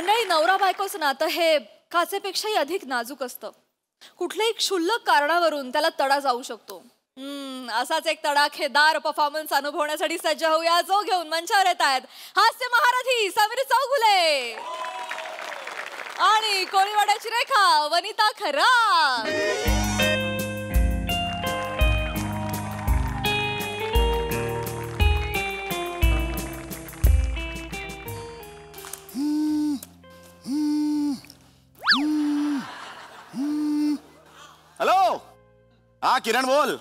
मंडळी, नवरा बायकोचं नातं हे काचेपेक्षाही अधिक नाजूक असतं. कुठल्याही क्षुल्लक कारणावरून त्याला तडा जाऊ शकतो. असाच एक तडाखेदार परफॉर्मन्स अनुभवण्यासाठी सज्ज होऊया. जो घेऊन मंचावर येत आहेत हास्य महारथी समीर चौगुले आणि कोळीवाड्याची रेखा वनिता खरात. हॅलो, हा किरण बोल.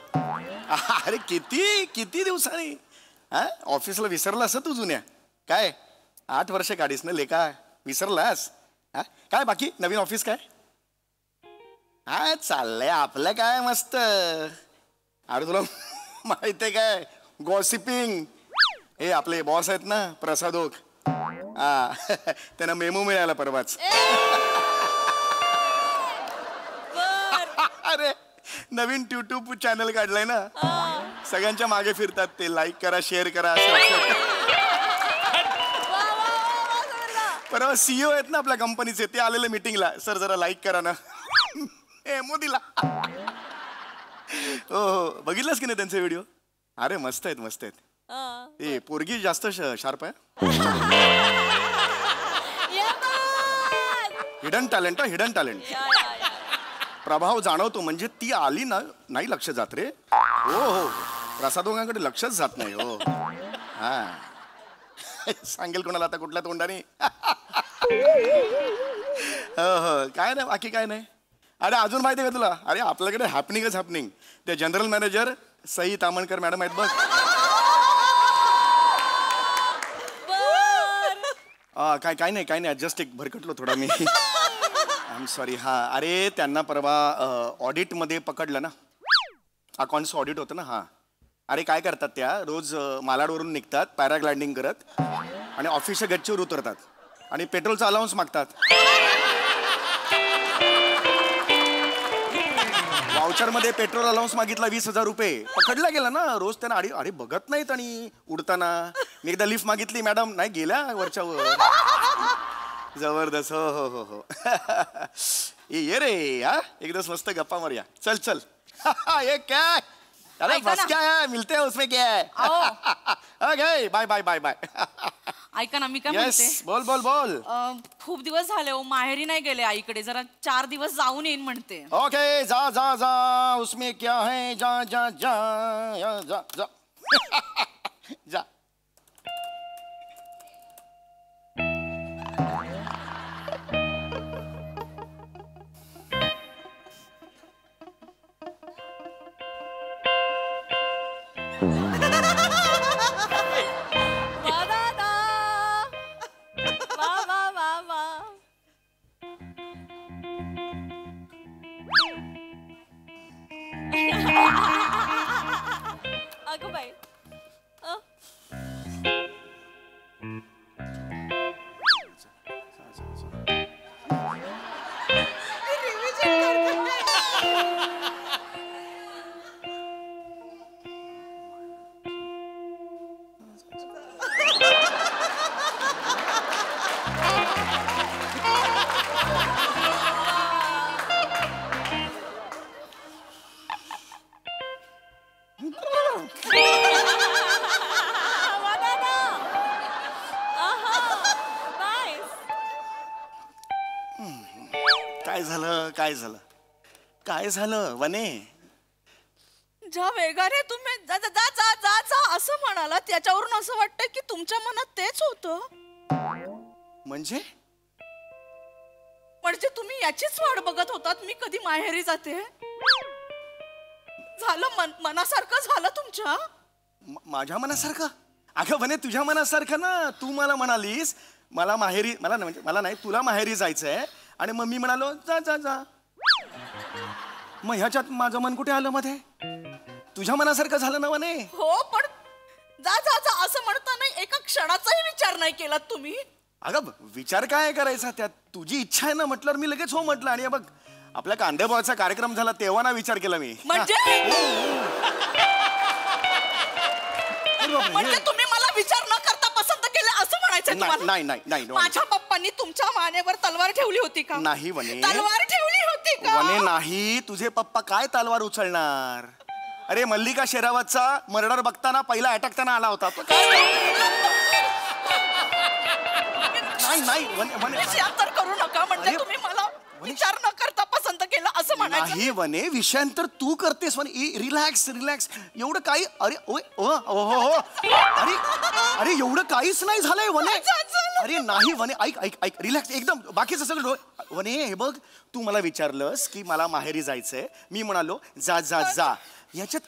अरे किती किती दिवसांनी ऑफिसला विसरलास तू जुन्या. काय 8 वर्ष काढीस ना लेका, विसरलास? काय बाकी नवीन ऑफिस काय? हा चाललंय आपलं काय मस्त. अरे तुला माहितीये काय, गॉसिपिंग. हे आपले बॉस आहेत ना प्रसादोक, त्यांना मेमो मिळाला परवाच. अरे नवीन YouTube चॅनल काढलाय ना, सगळ्यांच्या मागे फिरतात ते. लाईक करा, शेअर करा असं. परवा CEO आहेत ना आपल्या कंपनीचे, ते आलेले मीटिंगला. सर जरा लाईक करा ना. मोदीला. हो, बघितलंस की नाही त्यांचे व्हिडिओ? अरे मस्त आहेत, मस्त आहेत. ए पोरगी जास्त शार्प आहे. Hidden talent, hidden talent. प्रभाव जाणवतो. म्हणजे ती आली ना, नाही लक्ष जात रे. हो हो, प्रसादोगांकडे लक्षच जात नाही. हो हा, सांगेल कोणाला आता कुठल्या तोंडाने. हो हो, काय नाही बाकी काय नाही. अरे अजून माहिती आहे का तुला? अरे आपल्याकडे हॅपनिंगच हॅपनिंग. ते general manager Sai Tamankar madam आहेत बघ. काय काय नाही, काय नाही. जस्ट एक भरकटलो थोडा मी. I am sorry. हां, अरे त्यांना परवा ऑडिटमध्ये पकडलं ना, अकाउंट्सचं ऑडिट होतं ना. हां, अरे काय करतात त्या, रोज मालाडवरून निघतात पॅराग्लायडिंग करत आणि ऑफिसच्या गच्चीवर उतरतात आणि पेट्रोलचा अलाउन्स मागतात. वाउचरमध्ये पेट्रोल अलाउन्स मागितला 20,000 रुपये. पकडला गेला ना. रोज त्यांना अरे बघत नाहीत. आणि उडताना मी एकदा लिफ्ट मागितली, मॅडम नाही गेल्या वरच्या वर. जबरदस्त. हो हो हो हो. ये रे, हा एक दिवस मस्त गप्पा मारूया. चल चल. ये क्या, अरे बस क्या है, मिलते हैं उसमें क्या है. Okay, bye bye bye bye. ऐका ना, मी काय म्हणते. बोल बोल बोल. खूप दिवस झाले हो, माहेरी नाही गेले आईकडे. जरा 4 दिवस जाऊन येईन म्हणते. ओके, जा जा जा. उसमें क्या है, जा जा जा जा जा. जा. अगं बाई, काय झालं, काय झालं, काय झालं वने? ज्या वेगाने तुम्ही जा जा जा जा जा असं म्हणाला, त्याच्यावरून असं वाटतंय की तुमच्या मनात तेच होतं. म्हणजे म्हणजे तुम्ही याचीच वाट बघत होतात मी कधी माहेरी जाते. झालं मनासारखं झालं तुमच्या. माझ्या मनासारखं? अगं वने, तुझ्या मनासारखं ना. तू मला म्हणालीस मला माहेरी, मला म्हणजे मला नाही, तुला माहेरी जायचंय. आणि मग मी म्हणालो जा जा जा. मग ह्याच्यात माझं मन कुठे आलं मध्ये? तुझ्या मनासारखं झालं ना वने. हो, पण जा जा जा असं म्हणताना एका क्षणाचाही विचार नाही केला तुम्ही. अगं विचार काय करायचा त्यात? तुझी इच्छा आहे ना म्हटल्यावर मी लगेच हो म्हटलं. आणि बघ आपल्या कांदेभावाचा कार्यक्रम झाला तेव्हा ना विचार केला मी. म्हणजे म्हणजे तुम्ही मला विचार न करता पसंत केले असं म्हणायचं तुम्हाला? नाही नाही नाही माझ्या पप्पांनी तुमच्या मानेवर तलवार ठेवली होती का? नाही वने, तलवार ठेवली होती का? वने नाही. तुझे पप्पा काय तलवार उचलणार? अरे मल्लिका शेरावतचा मर्डर बघताना पहिला अटॅक त्यांना आला होता. तो काय नाही नाही वने वने विषयांतर करू नका म्हणजे तुम्ही मला विचार न करता पसंत केलं असं म्हणायचं? नाही वने, विषयांतर तू करतेस वने. Relax relax. एवढं काही अरे ओय ओ हो हो अरे अरे एवढं काहीच नाही झालंय वने. अरे नाही वने, ऐक ऐक ऐक रिलॅक्स एकदम. बाकीचं सगळं वने हे बघ, तू मला विचारलंस की मला माहेरी जायचंय. मी म्हणालो जा जा जा. याच्यात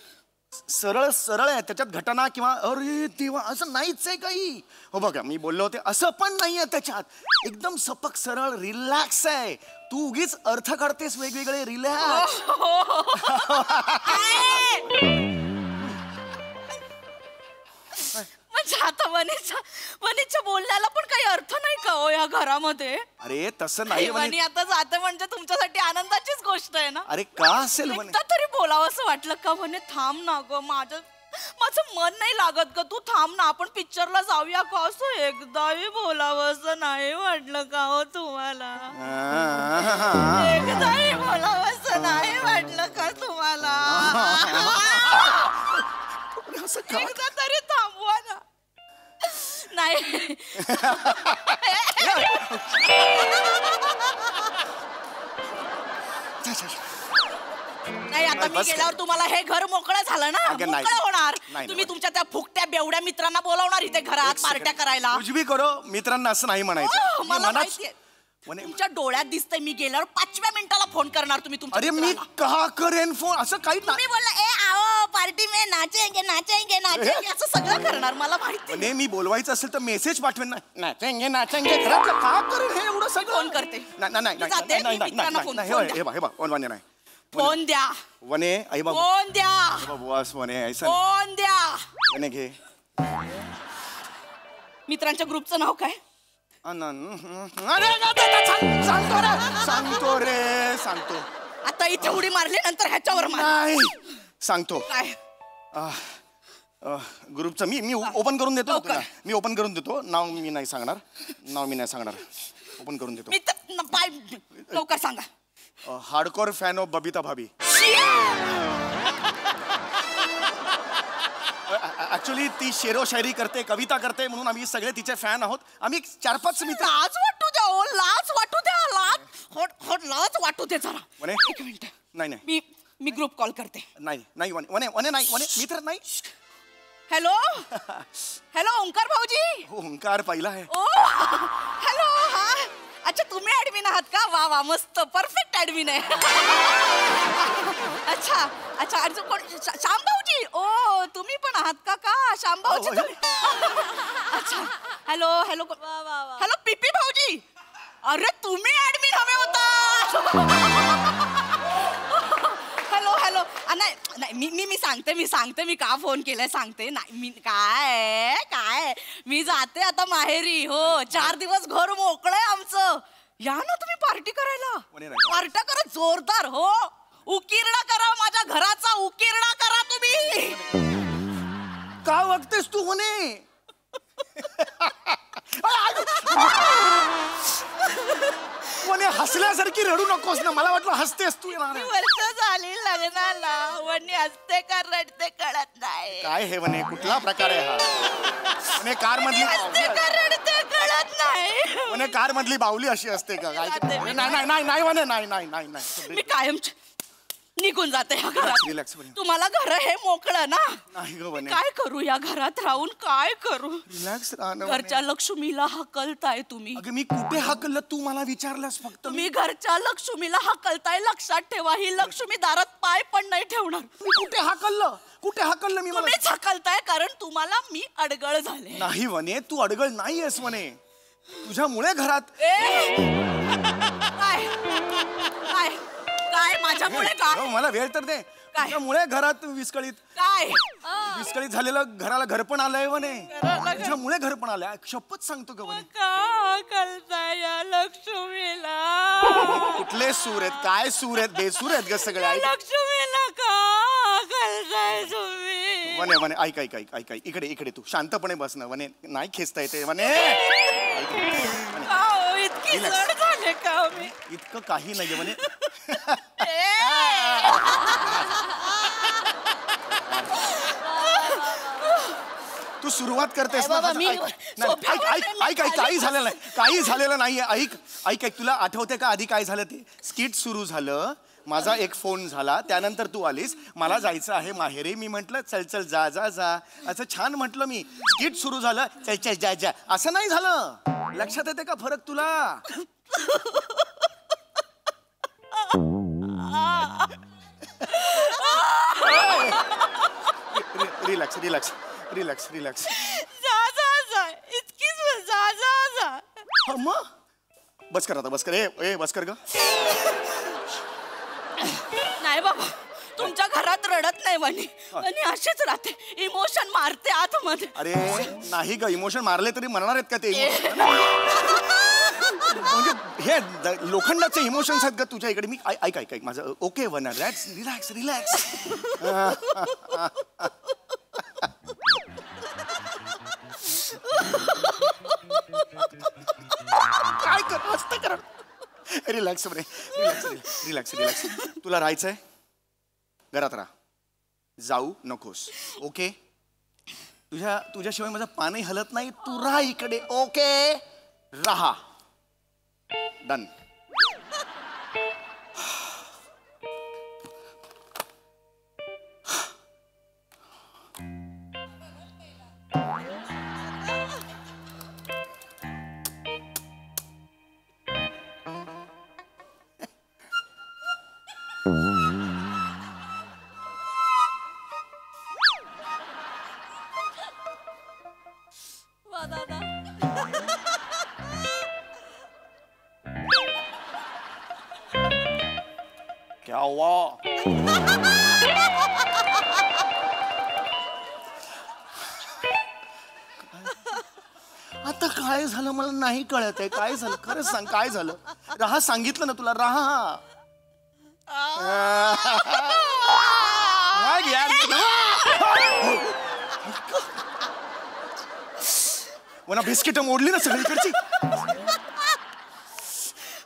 सरळ सरळ आहे, त्याच्यात घटना किंवा अरे देवा असं नाहीच आहे काही. हो बघा मी बोललो होते असं पण नाहीये त्याच्यात. एकदम सपक सरळ रिलॅक्स आहे. तू उगीच अर्थ काढतेस वेगवेगळे. रिलॅक्स. म्हणजे आता वनीच्या बोलण्याला पण काही अर्थ नाही का हो या घरामध्ये? अरे तसं नाही वनी आता जाते म्हणजे तुमच्यासाठी आनंदाचीच गोष्ट आहे ना. अरे का असेल वने? एकदा तरी बोलावं असं वाटलं का? म्हणे थांब ना ग, माझं मन नाही लागत ग, तू थांब ना, आपण पिक्चरला जाऊया का? असं एकदाही बोलावं असं नाही वाटलं का हो तुम्हाला? एकदाही बोलावं असं नाही वाटलं का तुम्हाला? एकदा तरी थांबवा ना. नाही नाही आता मी गेल्यावर तुम्हाला हे घर मोकळं झालं ना, मोकळं होणार. तुम्ही तुमच्या त्या फुकट्या बेवड्या मित्रांना बोलावणार इथे घरात पार्ट्या करायला. कुछ भी करो, मित्रांना असं नाही म्हणायचं. मला माहितीये तुमच्या डोळ्यात दिसतंय मी गेल्यावर 5व्या मिनिटाला फोन करणार तुम्ही तुमच्या. अरे मी का करेन फोन? असं काही तुम्ही बोलला ए आओ पार्टी में नाचेंगे नाचेंगे नाचेंगे असं सगळं करणार मला माहिती. नाही मी बोलवायचं असेल तर मेसेज पाठवेन ना. नाचेंगे नाचेंगे घरातलं का करेन हे एवढं सगळं? फोन करते. नाही नाही नाही हे बा वने नाही. फोन द्या वने. आई बाबा फोन द्या बस वने ऐसा फोन द्या. वने घे. मित्रांच्या ग्रुपचं नाव काय? सांगतो रे सांगतो. आता इथे उडी मारली नंतर ह्याच्यावर नाही सांगतो. काय ग्रुपचं मी ओपन करून देतो. मी ओपन करून देतो. नाव मी नाही सांगणार. ओपन करून देतो. पाय लवकर सांगा. Hardcore fan of Babita Bhabhi. Actually ती शेरो शायरी करते, कविता करते, म्हणून आम्ही सगळे तिचे फॅन आहोत. आम्ही 4-5 मित्र. लाज वाटू द्या ओ, लाज वाटू द्या. लाज वाटू दे जरा. एक मिनिट. नाही मी ग्रुप कॉल करते. नाही वने नाही वने मित्र नाही. हॅलो हॅलो ओंकार भाऊजी. ओंकार पहिला आहे. ओ हॅलो. हा अच्छा तुम्ही ऍडमिन आहात का? वा वा मस्त परफेक्ट ऍडमिन आहे. अच्छा अच्छा श्याम भाऊजी. ओ तुम्ही पण आहात का श्याम भाऊजी? अच्छा हॅलो हॅलो हॅलो पीपी भाऊजी. अरे तुम्ही ऍडमिन हवे होता. हॅलो हॅलो नाही मी सांगते मी का फोन केलाय सांगते. नाही मी काय मी जाते आता माहेरी. हो 4 दिवस घर मोकळंय आमचं. या ना तुम्ही पार्टी करायला. पार्ट्या करा जोरदार. हो उकिरडा करा माझ्या घराचा. उकिरडा करा तुम्ही. का वागतेस तू म्हणे? म्हणे हसल्यासारखी रडू नकोस ना. मला वाटलं हसतेस तू. वर्ष झाली लग्नाला वनी हसते का रडते कळत नाही. काय हे म्हणे? कुठला प्रकार आहे हा? म्हणे कार मधली रडते कळत नाही. म्हणे कार मधली बावली अशी असते का? काय नाही म्हणे. नाही मी कायम निघून जाते ह्या घरात. रिलॅक्स. तुम्हाला घर हे मोकळं ना. नाही ग म्हणे. काय करू या घरात राहून काय करू? रिलॅक्स राहणं. घरच्या लक्ष्मीला हकलताय तुम्ही. अगं मी कुठे हाकललं? तू मला विचारलंस फक्त. तुम्ही घरच्या लक्ष्मीला हकलताय. लक्षात ठेवा ही लक्ष्मी दारात पाय पण नाही ठेवणार. मी कुठे हाकललं मी? तुम्हीच हकलताय कारण तुम्हाला मी अडगळ झाले. नाही म्हणे तू अडगळ नाहीयेस म्हणे. तुझ्यामुळे घरात काय माझ्यामुळे काय? मला वेळ तर दे. तुझ्यामुळे घरात विस्कळीत झालेलं घराला घर पण आलंय म्हणे. तुझ्यामुळे घर पण आलंय. शपथ सांगतो का म्हणे. का कळताय या लक्ष्मीला? कुठले सूर आहेत? काय सूर आहेत? बेसूर आहेत ग सगळे. लक्ष्मीला का कळताय तुम्ही? वने वने ऐक ऐक ऐक ऐक ऐक इकडे इकडे तू शांतपणे बस ना वने नाही खेचता येते वने इतकी जड झाले का मी इतकं काही नाहीये वने तू सुरुवात करतेस ना काही झालेलं नाही काही झालेलं नाहीये ऐक ऐक ऐक तुला आठवते का आधी काय झालं ते स्किट सुरू झालं माझा एक फोन झाला त्यानंतर तू आलीस मला जायचं आहे माहेरी मी म्हंटल चल चल जा जा जा असं छान म्हटलं मी स्किट सुरू झालं चल चल जा जा असं नाही झालं लक्षात येते का फरक तुला रिलॅक्स रिलॅक्स रिलॅक्स रिलॅक्स जा जा जा इतकीच जा जा जा मग बस कर आता बस कर ए बस कर ग नाही बाबा तुमच्या घरात रडत नाही म्हणे आणि अशीच राहते इमोशन मारते आतमध्ये अरे नाही ग इमोशन मारले तरी म्हणणार आहेत का ते म्हणजे हे लोखंडाचे इमोशन्स आहेत ग तुझ्या इकडे मी ऐक ऐक ऐक माझं okay one relax relax relax काय कर मस्त कर रिलॅक्स रे रिलॅक्स रिलॅक्स रिलॅक्स तुला राहायचंय घरात राहा जाऊ नकोस ओके तुझ्याशिवाय माझं पाणी हलत नाही तू राहा इकडे ओके राहा डन वा दादा क्या हुआ आता काय झालं मला नाही कळत आहे काय झालं खरंच सांग काय झालं राहा सांगितलं ना तुला राहा वना बिस्किट मोडली ना सगळीकडची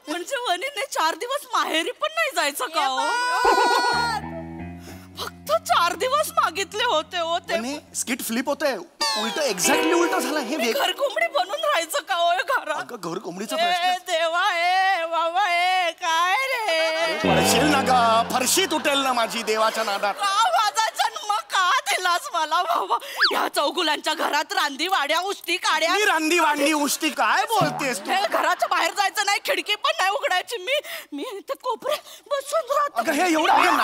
म्हणजे वनीने 4 दिवस माहेरी पण नाही जायचं का हो? फक्त 4 दिवस मागितले होते हो ते स्किट फ्लिप होतंय उलट एक्झॅक्टली उलट झालं हे घर कोंबडी बनून राहायचं का हो घरात घर कोंबडीचा प्रश्न देवा बाबा काय रे पडशील ना ग फरशी तुटेल ना माझी देवाच्या नादात माझा जन्म का दिलास मला बाबा या चौगुलांच्या घरात रांदी वाड्या उष्टी काड्या मी रांदी वांडी उष्टी काय बोलतेस तू घराच्या बाहेर जायचं नाही खिडकी पण नाही उघडायची मी इथे कोपऱ्यात बसून राहतो अगं हे एवढं अगं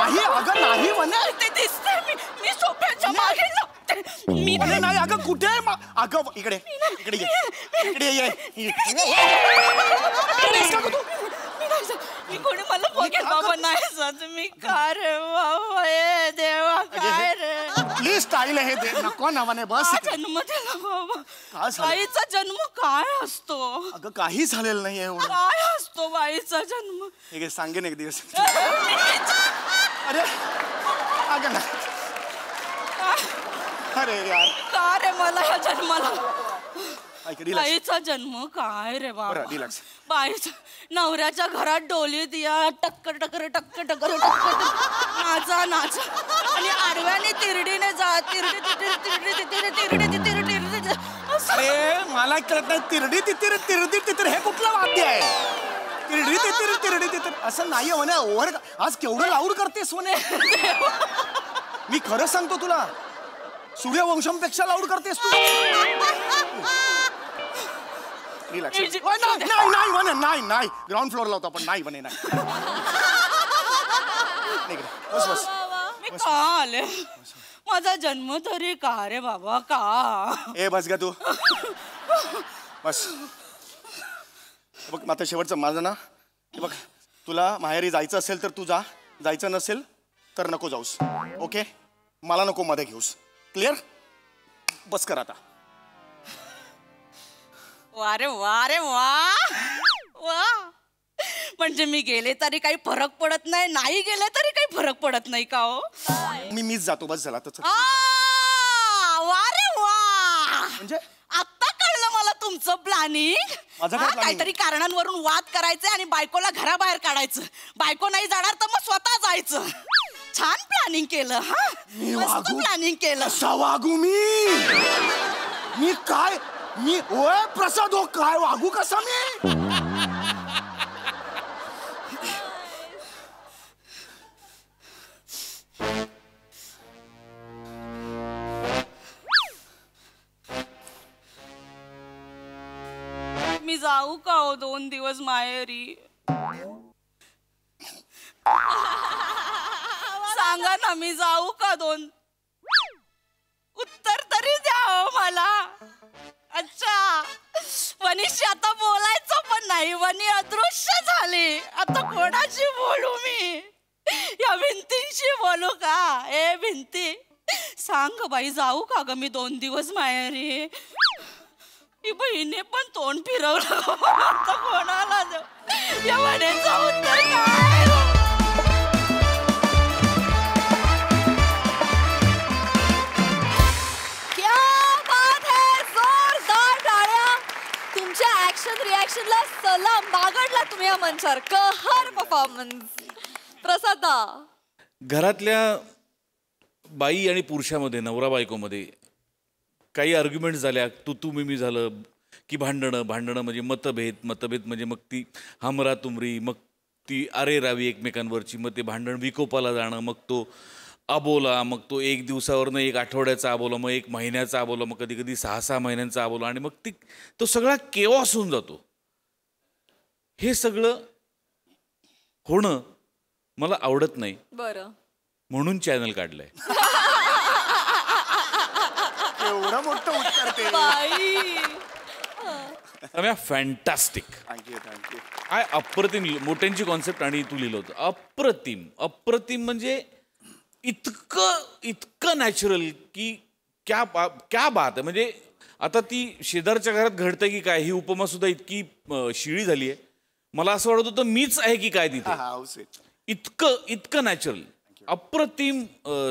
नाही म्हणे ते दिसते मी सोफ्याच्या मागे लपते मी नाही अगं कुठे अगं इकडे इकडे ये इकडे ये मी कोणी मला बघेल बाबा नाही जात मी का रे बाबा देवा काय रे प्लीज स्टाईल हे दे नको ना म्हणे बस जन्म दिला बाबा काय झालं? बाईचा जन्म काय असतो अगं काही झालेलं नाही एवढं काय असतो बाईचा जन्म हे सांगेन एक दिवस अरे अगं नाही अरे यार का रे मला ह्या जन्माला रिलॅक्स बाईचा जन्म काय रे बाबा रिलॅक्स बाईचा नवऱ्याच्या घरात डोली दिया टक्कर टक्कर टक्कर टक्कर टक्कर नाचा नाचा आणि आडव्याने तिरडीने जा तिरडी तिरडी तिरडी तिरडी तिरडी अरे मला कळत नाही तिरडी तितिर तिरडी तितिर हे कुठलं वाद्य आहे तिरडी तितिर तिरडी तितिर असं नाहीये म्हणे ओव्हर आज केवढं लाऊड करतेस म्हणे मी खरं सांगतो तुला सूर्यवंशमपेक्षा लाऊड करतेस तू रिलॅक्स नाही नाही म्हणे नाही ग्राउंड फ्लोअरला होता पण नाही म्हणे नाही बस बस मी का आले माझा जन्म तरी का रे बाबा का ए बस गा तू बस बघ आता शेवटचं माझं ना बघ तुला माहेरी जायचं असेल तर तू जा जायचं नसेल तर नको जाऊस ओके मला नको मध्ये घेऊस क्लिअर बस कर आता वारे वारे वा वा म्हणजे मी गेले तरी काही फरक पडत नाही गेले तरी काही फरक पडत नाही का हो मीच जातो बस झाला तर म्हणजे आता कळलं मला तुमचं प्लॅनिंग. माझं काय planning? काहीतरी कारणांवरून वाद करायचे आणि बायकोला घराबाहेर काढायचं. बायको नाही जाणार तर मग स्वतः जायचं. छान प्लॅनिंग केलं. हा मस्त प्लॅनिंग केलं. कसा वागू मी काय मी ओय प्रसाद हो काय वागू कसा मी. मी जाऊ का हो 2 दिवस माहेरी? सांगा ना, मी जाऊ का 2? उत्तर तरी द्या हो मला. अच्छा, वनीशी आता बोलायचं पण नाही. वनी अदृश्य झाली. आता कोणाशी बोलू मी? या भिंतींशी बोलू का? ए भिंती, सांग बाई, जाऊ का ग मी 2 दिवस माहेरी? ही बहिणी पण तोंड फिरवलं. आता कोणाला जाऊ? या वनीचं उत्तर काय? ऍक्शन रिॲक्शनला सलाम बागडला तुम्ही या मंचावर. कहर परफॉर्मन्स. प्रसादा, घरातल्या बाई आणि पुरुषामध्ये, नवरा बायकोमध्ये काही आर्ग्युमेंट झाल्या, तू मी झालं की भांडणं म्हणजे मतभेद म्हणजे मग ती हमरा तुमरी, मग ती अरे रावी एकमेकांवरची, मग ते भांडण विकोपाला जाणं, मग तो अबोला, मग तो 1 दिवसावरनं 1 आठवड्याचा अबोला, मग 1 महिन्याचा अबोला, मग कधी कधी 6-6 महिन्यांचा अबोला, आणि मग तो सगळा केओस होऊन जातो. हे सगळं होणं मला आवडत नाही. बरं, म्हणून चॅनल काढलंय. एवढं मोठं उत्तर ते. फॅन्टास्टिक. थँक्यू. काय अप्रतिम मोठ्यांची कॉन्सेप्ट, आणि तू लिहिलं होतं अप्रतिम म्हणजे इतकं नॅचरल की क्या बात आहे. म्हणजे आता ती शेजारच्या घरात घडतंय की काय, ही उपमा सुद्धा इतकी शिळी झाली आहे. मला असं वाटत होतं मीच आहे की काय तिथे. इतकं नॅचरल, अप्रतिम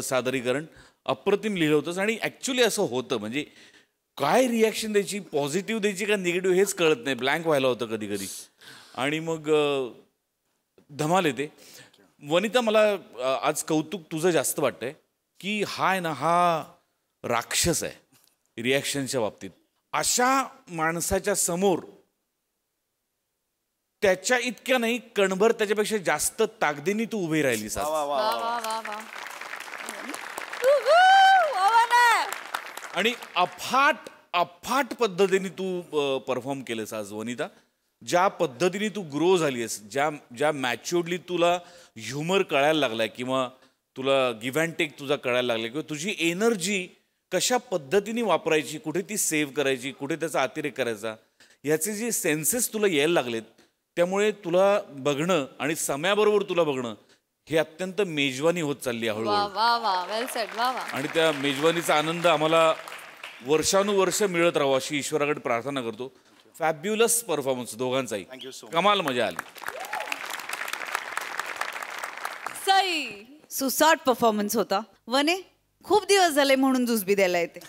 सादरीकरण, अप्रतिम लिहिलं होतंस. आणि ॲक्च्युली असं होतं, म्हणजे काय रिॲक्शन द्यायची, पॉझिटिव्ह द्यायची का निगेटिव्ह हेच कळत नाही. ब्लँक व्हायला होतं कधी. आणि मग धमाल येते. वनिता, मला आज कौतुक तुझं जास्त वाटतंय की हा आहे ना, हा राक्षस आहे रिॲक्शनच्या बाबतीत. अशा माणसाच्या समोर त्याच्या इतक्या नाही, कणभर त्याच्यापेक्षा जास्त ताकदीने तू उभी राहिलीस आज. आणि अफाट पद्धतीने तू परफॉर्म केलंस आज वनिता. ज्या पद्धतीने तू ग्रो झाली आहेस, ज्या मॅच्युअर्डली तुला ह्युमर कळायला लागलाय, किंवा तुला गिव्ह अँड टेक तुझा कळायला लागला, किंवा तुझी एनर्जी कशा पद्धतीने वापरायची, कुठे ती सेव्ह करायची, कुठे त्याचा अतिरेक करायचा, ह्याचे जे सेन्सेस तुला यायला लागलेत, त्यामुळे तुला बघणं आणि समयाबरोबर तुला बघणं हे अत्यंत मेजवानी होत चालली आहे हळूहळू. आणि त्या मेजवानीचा आनंद आम्हाला वर्षानुवर्ष मिळत राहावं अशी ईश्वराकडे प्रार्थना करतो. फॅब्युलस परफॉर्मन्स दोघांचाही, कमाल, मजा आली. सई, सुसाट परफॉर्मन्स होता. वने, खूप दिवस झाले म्हणून जुजबी द्यायला येते.